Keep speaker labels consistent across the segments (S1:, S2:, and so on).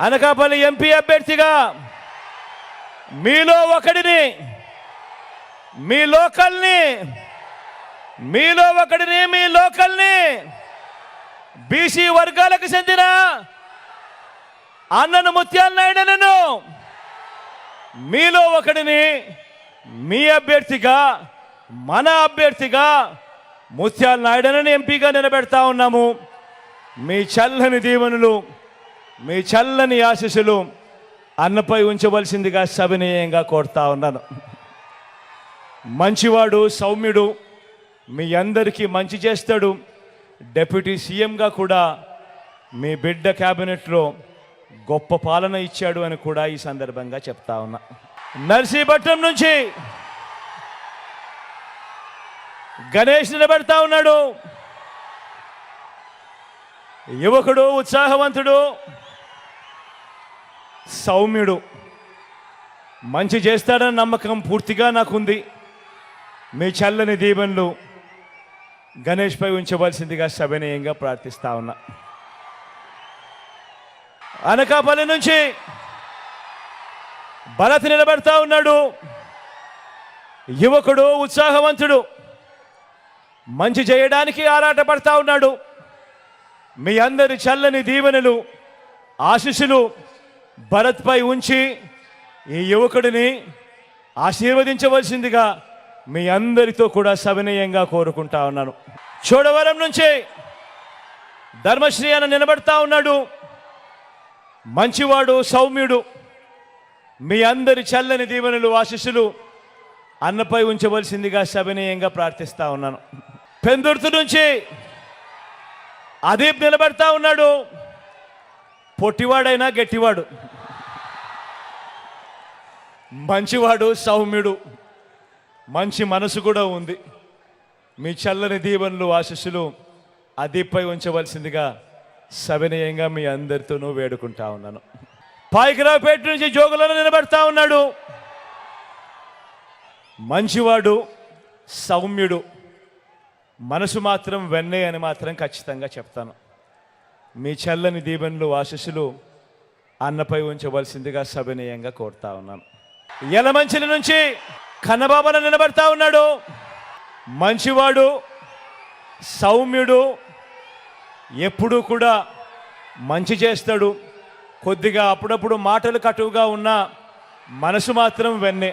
S1: Anakapalli MP అభ్యర్థిగా మీలో ఒకడిని, మీ లోకల్ని బీసీ వర్గాలకు చెందిన అన్నను ముత్యాల నాయుడును మీలో ఒకడిని మీ అభ్యర్థిగా, మన అభ్యర్థిగా ముత్యాల నాయుడును ఎంపీగా నిలబెడతా ఉన్నాము. మీ చల్లని దీవెనలు, మీ చల్లని ఆశీస్సులు అన్నపై ఉంచవలసిందిగా సవినయంగా కోరుతా ఉన్నాను. మంచివాడు, సౌమ్యుడు, మీ అందరికీ మంచి చేస్తాడు. డిప్యూటీ సీఎంగా కూడా మీ బిడ్డ క్యాబినెట్లో గొప్ప పాలన ఇచ్చాడు అని కూడా ఈ సందర్భంగా చెప్తా ఉన్నా. నర్సీపట్నం నుంచి గణేష్ నిలబెడతా ఉన్నాడు. యువకుడు, ఉత్సాహవంతుడు, సౌమ్యుడు, మంచి చేస్తాడన్న నమ్మకం పూర్తిగా నాకుంది. మీ చల్లని దీవెనలు గణేష్పై ఉంచవలసిందిగా సవినయంగా ప్రార్థిస్తా ఉన్నా. అనకాపల్లి నుంచి భరత్ నిలబెడతా ఉన్నాడు. యువకుడు, ఉత్సాహవంతుడు, మంచి చేయడానికి ఆరాటపడతా ఉన్నాడు. మీ అందరి చల్లని దీవెనలు, ఆశీస్సులు భరత్పై ఉంచి ఈ యువకుడిని ఆశీర్వదించవలసిందిగా మీ అందరితో కూడా సవినయంగా కోరుకుంటా ఉన్నాను. చోడవరం నుంచి ధర్మశ్రీ అని నిలబడతా ఉన్నాడు. మంచివాడు, సౌమ్యుడు, మీ అందరి చల్లని దీవెనలు, ఆశీస్సులు అన్నపై ఉంచవలసిందిగా సవినయంగా ప్రార్థిస్తా ఉన్నాను. పెందుర్తి నుంచి అదీప్ నిలబడతా ఉన్నాడు. పొట్టివాడైనా గట్టివాడు, మంచివాడు, సౌమ్యుడు, మంచి మనసు కూడా ఉంది. మీ చల్లని దీవెనలు, ఆశీస్సులు అదీప్పై ఉంచవలసిందిగా సవినయంగా మీ అందరితోనూ వేడుకుంటా ఉన్నాను. పాయికరావుపేట నుంచి జోగులను నిలబడతా ఉన్నాడు. మంచివాడు, సౌమ్యుడు, మనసు మాత్రం వెన్నే అని మాత్రం ఖచ్చితంగా చెప్తాను. మీ చల్లని దీవెనలు, ఆశీస్సులు అన్నపై ఉంచవలసిందిగా సవినయంగా కోరుతా ఉన్నాను. యలమంచిలి నుంచి కన్నబాబన నిలబడతా ఉన్నాడు. మంచివాడు, సౌమ్యుడు, ఎప్పుడూ కూడా మంచి చేస్తాడు. కొద్దిగా అప్పుడప్పుడు మాటలు కటువుగా ఉన్న మనసు మాత్రం వెన్నే.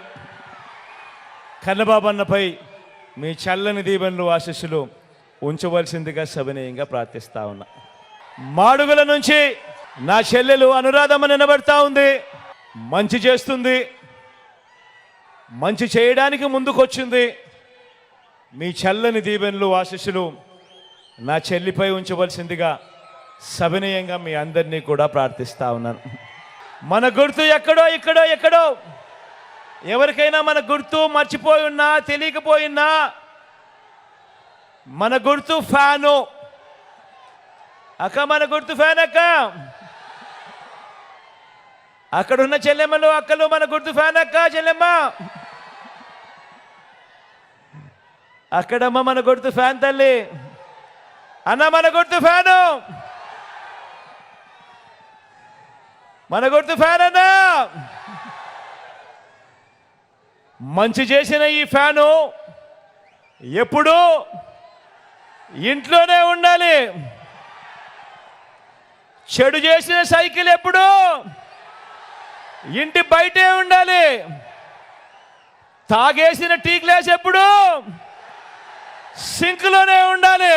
S1: కన్నబాబన్నపై మీ చల్లని దీవెనలు, ఆశీస్సులు ఉంచవలసిందిగా సవినయంగా ప్రార్థిస్తా ఉన్నా. మాడుగుల నుంచి నా చెల్లెలు అనురాధమ్మ నిలబడతా ఉంది. మంచి చేస్తుంది, మంచి చేయడానికి ముందుకొచ్చింది. మీ చల్లని దీవెనలు, ఆశీస్సులు నా చెల్లిపై ఉంచవలసిందిగా సవినయంగా మీ అందరినీ కూడా ప్రార్థిస్తా ఉన్నాను. మన గుర్తు ఎక్కడో ఎవరికైనా మన గుర్తు మర్చిపోయి ఉన్నా, తెలియకపోయినా, మన గుర్తు ఫ్యాను. అక్క, మన గుర్తు ఫ్యాన్ అక్క. అక్కడున్న చెల్లెమ్మలు, అక్కలు మన గుర్తు ఫ్యాన్ అక్క. చెల్లెమ్మ అక్కడమ్మ మన గుర్తు ఫ్యాన్. తల్లి, అన్న మన గుర్తు ఫ్యాను, మన గుర్తు ఫ్యాన్ అన్న. మంచి చేసిన ఈ ఫ్యాను ఎప్పుడూ ఇంట్లోనే ఉండాలి. చెడు చేసిన సైకిల్ ఎప్పుడూ ఇంటి బయటే ఉండాలి. తాగేసిన టీ గ్లాస్ ఎప్పుడు సింక్లోనే ఉండాలి.